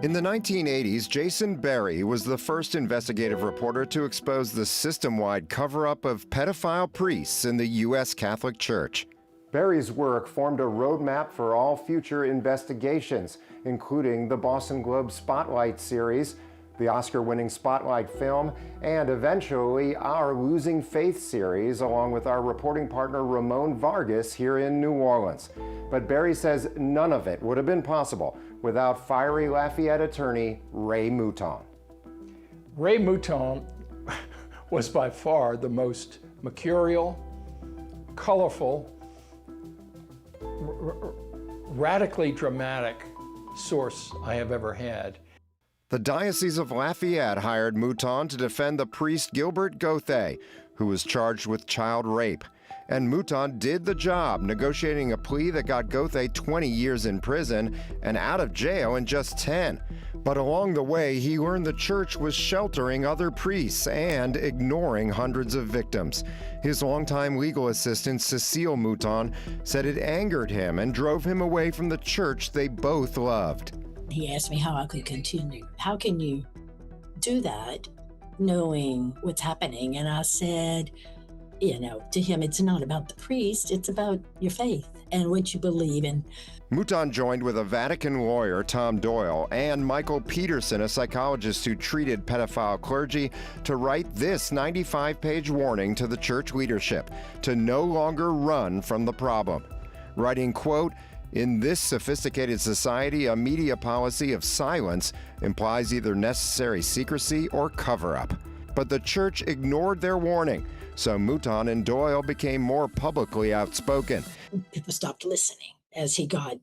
In the 1980s, Jason Berry was the first investigative reporter to expose the system-wide cover-up of pedophile priests in the U.S. Catholic Church. Berry's work formed a roadmap for all future investigations, including the Boston Globe Spotlight series, the Oscar-winning Spotlight film, and eventually our Losing Faith series, along with our reporting partner Ramon Vargas here in New Orleans. But Berry says none of it would have been possible without fiery Lafayette attorney Ray Mouton. Ray Mouton was by far the most mercurial, colorful, radically dramatic source I have ever had. The Diocese of Lafayette hired Mouton to defend the priest Gilbert Gauthier, who was charged with child rape. And Mouton did the job, negotiating a plea that got Gauthier 20 years in prison and out of jail in just 10. But along the way, he learned the church was sheltering other priests and ignoring hundreds of victims. His longtime legal assistant, Cecile Mouton, said it angered him and drove him away from the church they both loved. He asked me how I could continue. How can you do that knowing what's happening? And I said, to him, it's not about the priest, it's about your faith and what you believe in. Mouton joined with a Vatican lawyer, Tom Doyle, and Michael Peterson, a psychologist who treated pedophile clergy, to write this 95-page warning to the church leadership to no longer run from the problem. Writing, quote, "In this sophisticated society, a media policy of silence implies either necessary secrecy or cover-up." But the church ignored their warning, so Mouton and Doyle became more publicly outspoken. People stopped listening as he got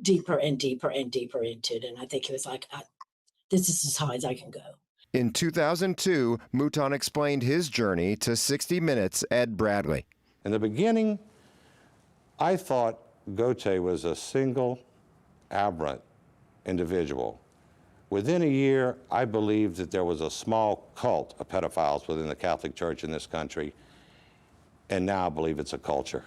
deeper and deeper and deeper into it, and I think he was like, this is as high as I can go. In 2002, Mouton explained his journey to 60 Minutes' Ed Bradley. In the beginning, I thought Gauthier was a single, aberrant individual. Within a year, I believed that there was a small cult of pedophiles within the Catholic Church in this country, and now I believe it's a culture,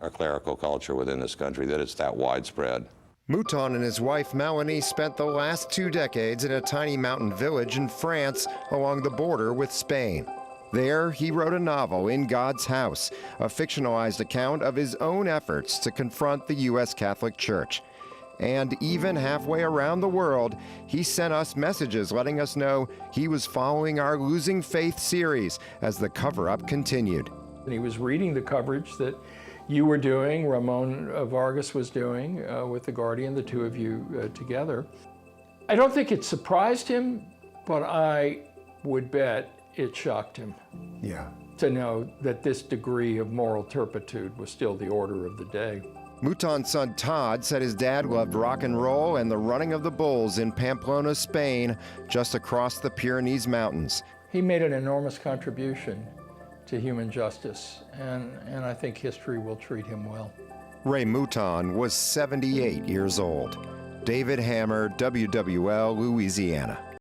a clerical culture within this country, that it's that widespread. Mouton and his wife Melanie spent the last 2 decades in a tiny mountain village in France along the border with Spain. There, he wrote a novel, In God's House, a fictionalized account of his own efforts to confront the U.S. Catholic Church. And even halfway around the world, he sent us messages letting us know he was following our Losing Faith series as the cover-up continued. And he was reading the coverage that you were doing, Ramon Vargas was doing with The Guardian, the two of you together. I don't think it surprised him, but I would bet it shocked him. Yeah. To know that this degree of moral turpitude was still the order of the day. Mouton's son Todd said his dad loved rock and roll and the running of the bulls in Pamplona, Spain, just across the Pyrenees Mountains. He made an enormous contribution to human justice, and I think history will treat him well. Ray Mouton was 78 years old. David Hammer, WWL, Louisiana.